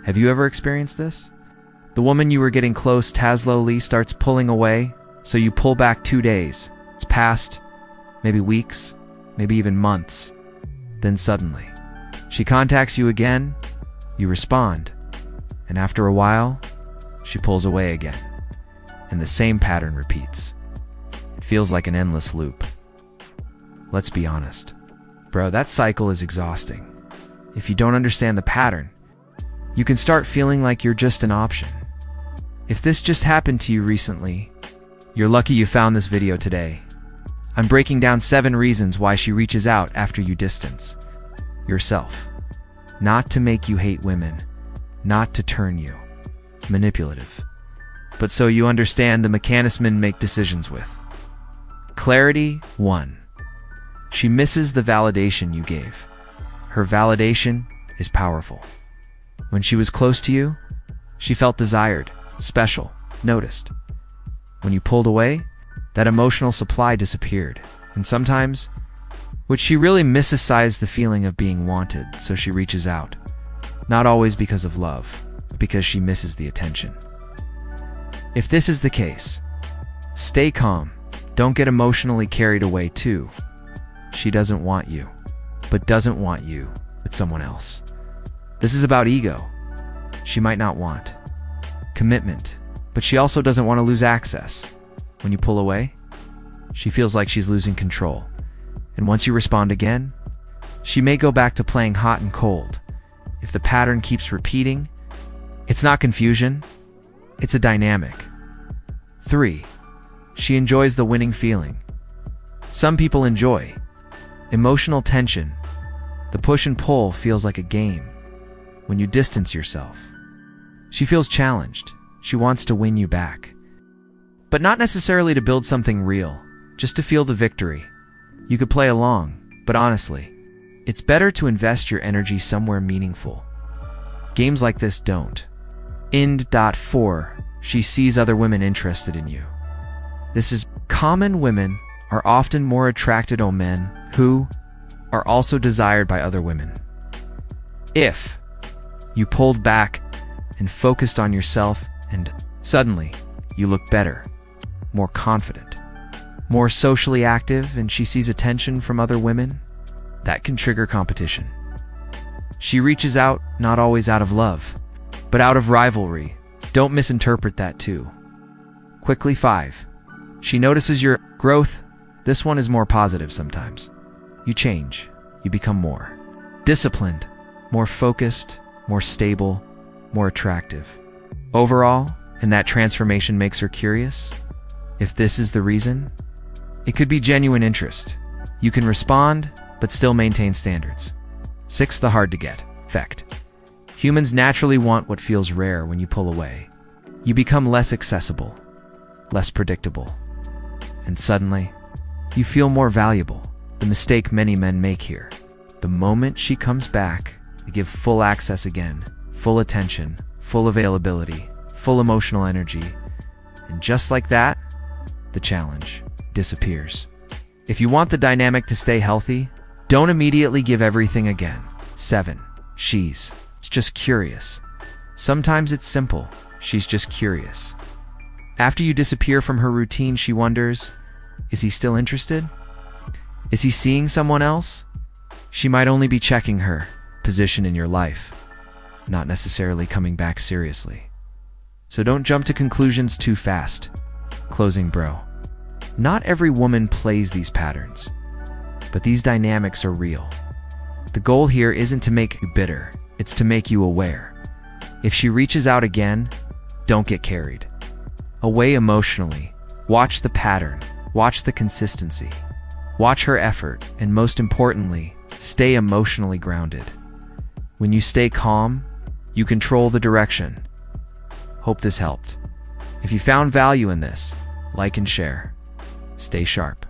Have you ever experienced this? The woman you were getting close slowly starts pulling away, so you pull back 2 days. It's passed, maybe weeks, maybe even months. Then suddenly, she contacts you again, you respond, and after a while, she pulls away again. And the same pattern repeats. It feels like an endless loop. Let's be honest. Bro, that cycle is exhausting. If you don't understand the pattern, you can start feeling like you're just an option. If this just happened to you recently, you're lucky you found this video today. I'm breaking down 7 reasons why she reaches out after you distance yourself. Not to make you hate women, not to turn you manipulative, but so you understand the mechanism make decisions with. Clarity 1. She misses the validation you gave. Her validation is powerful. When she was close to you, she felt desired, special, noticed. When you pulled away, that emotional supply disappeared, and sometimes, which she really misses the feeling of being wanted, so she reaches out. Not always because of love, but because she misses the attention. If this is the case, stay calm. Don't get emotionally carried away too. She doesn't want you, but doesn't want you with someone else. This is about ego. She might not want commitment, but she also doesn't want to lose access. When you pull away, she feels like she's losing control. And once you respond again, she may go back to playing hot and cold. If the pattern keeps repeating, it's not confusion, it's a dynamic. 3. She enjoys the winning feeling. Some people enjoy emotional tension. The push and pull feels like a game. When you distance yourself, she feels challenged. She wants to win you back. But not necessarily to build something real, just to feel the victory. You could play along, but honestly, it's better to invest your energy somewhere meaningful. Games like this don't. End. 4. She sees other women interested in you. This is common. Women are often more attracted to men who are also desired by other women. If you pulled back and focused on yourself and suddenly you look better, more confident, more socially active, and she sees attention from other women, that can trigger competition. She reaches out not always out of love, but out of rivalry. Don't misinterpret that too. Quickly 5. She notices your growth. This one is more positive sometimes. You change. You become more disciplined, more focused, more stable, more attractive. Overall, and that transformation makes her curious. If this is the reason, it could be genuine interest. You can respond, but still maintain standards. 6. The hard to get effect. Humans naturally want what feels rare. When you pull away, you become less accessible, less predictable, and suddenly, you feel more valuable. The mistake many men make here. The moment she comes back, they give full access again, full attention, full availability, full emotional energy, and just like that, the challenge disappears. If you want the dynamic to stay healthy, don't immediately give everything again. 7. She's just curious. Sometimes it's simple. She's just curious. After you disappear from her routine, she wonders, is he still interested? Is he seeing someone else? She might only be checking her position in your life, not necessarily coming back seriously. So don't jump to conclusions too fast. Closing, bro. Not every woman plays these patterns, but these dynamics are real. The goal here isn't to make you bitter, it's to make you aware. If she reaches out again, don't get carried away emotionally. Watch the pattern, watch the consistency, watch her effort, and most importantly, stay emotionally grounded. When you stay calm, you control the direction. Hope this helped. If you found value in this, like and share. Stay sharp.